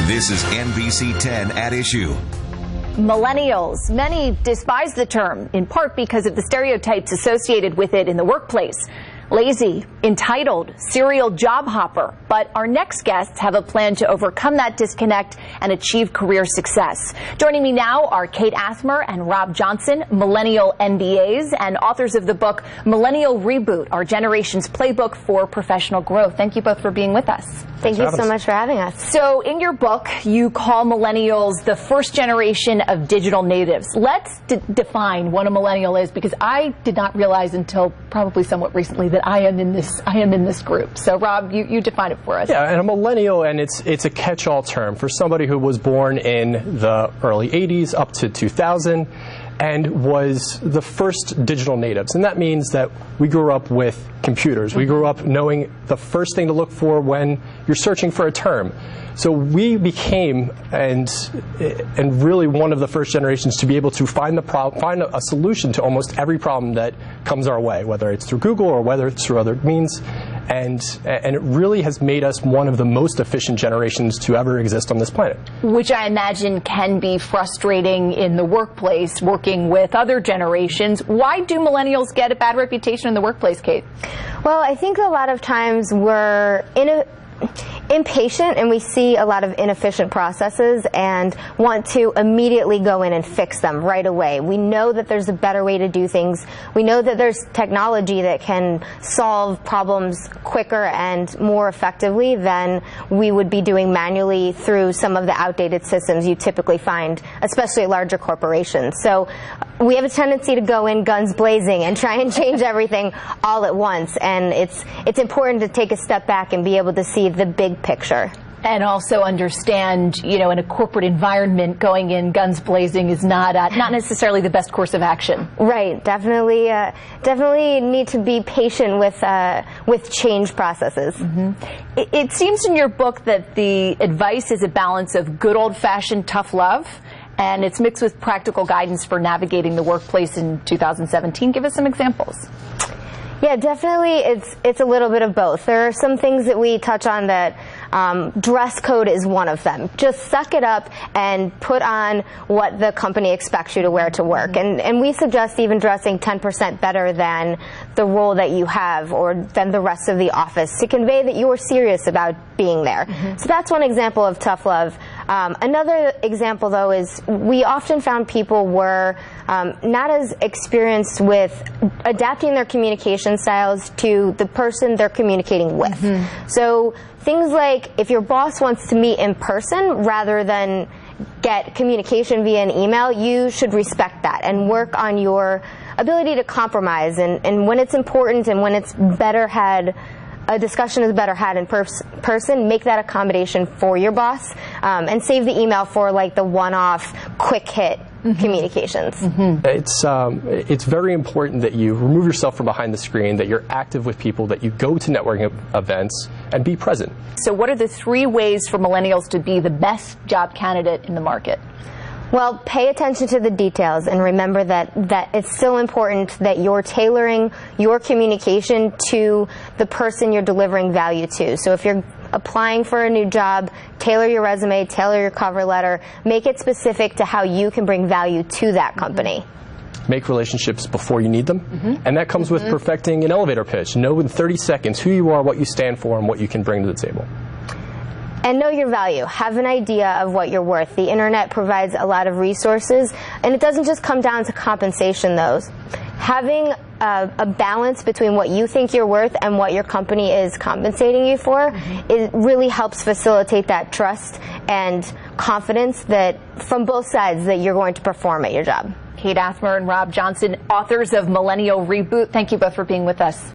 This is NBC10 at Issue. Millennials. Many despise the term, in part because of the stereotypes associated with it in the workplace. Lazy, entitled, serial job hopper. But our next guests have a plan to overcome that disconnect and achieve career success. Joining me now are Kate Athmer and Rob Johnson, millennial MBAs and authors of the book Millennial Reboot, Our Generation's Playbook for Professional Growth. Thank you both for being with us. Thank you so much for having us. So in your book, you call millennials the first generation of digital natives. Let's define what a millennial is, because I did not realize until probably somewhat recently that I am in this group. So Rob, you define it for us. Yeah, and a millennial, and it's a catch-all term for somebody who was born in the early 80s up to 2000 and was the first digital natives. And that means that we grew up with computers. We grew up knowing the first thing to look for when you're searching for a term. So we became and really one of the first generations to be able to find a solution to almost every problem that comes our way, whether it's through Google or whether it's through other means. And it really has made us one of the most efficient generations to ever exist on this planet. Which I imagine can be frustrating in the workplace, working with other generations. Why do millennials get a bad reputation in the workplace, Kate? Well, I think a lot of times we're impatient and we see a lot of inefficient processes and want to immediately go in and fix them right away. We know that there's a better way to do things. We know that there's technology that can solve problems quicker and more effectively than we would be doing manually through some of the outdated systems you typically find, especially at larger corporations. So we have a tendency to go in guns blazing and try and change everything all at once, and it's important to take a step back and be able to see the big picture. And also understand, in a corporate environment, going in guns blazing is not necessarily the best course of action. Right. Definitely need to be patient with change processes. Mm-hmm. It seems in your book that the advice is a balance of good old-fashioned tough love, and it's mixed with practical guidance for navigating the workplace in 2017. Give us some examples. Yeah, definitely it's a little bit of both. There are some things that we touch on that dress code is one of them. Just suck it up and put on what the company expects you to wear to work. And we suggest even dressing 10% better than the role that you have or than the rest of the office to convey that you're serious about being there. Mm-hmm. So that's one example of tough love. Another example, though, is we often found people were not as experienced with adapting their communication styles to the person they're communicating with. Mm-hmm. So things like if your boss wants to meet in person rather than get communication via an email, you should respect that and work on your ability to compromise. And when it's important and when it's better had, a discussion is better had in person, make that accommodation for your boss and save the email for like the one-off quick hit communications. Mm-hmm. It's very important that you remove yourself from behind the screen, that you're active with people, that you go to networking events and be present. So what are the 3 ways for millennials to be the best job candidate in the market? Well, pay attention to the details and remember that it's still important that you're tailoring your communication to the person you're delivering value to. So if you're applying for a new job, tailor your resume, tailor your cover letter, make it specific to how you can bring value to that company. Make relationships before you need them, and that comes with perfecting an elevator pitch. Know in 30 seconds who you are, what you stand for, and what you can bring to the table. And know your value. Have an idea of what you're worth. The internet provides a lot of resources, and it doesn't just come down to compensation, though. Having a balance between what you think you're worth and what your company is compensating you for, it really helps facilitate that trust and confidence that from both sides that you're going to perform at your job. Kate Athmer and Rob Johnson, authors of Millennial Reboot, thank you both for being with us.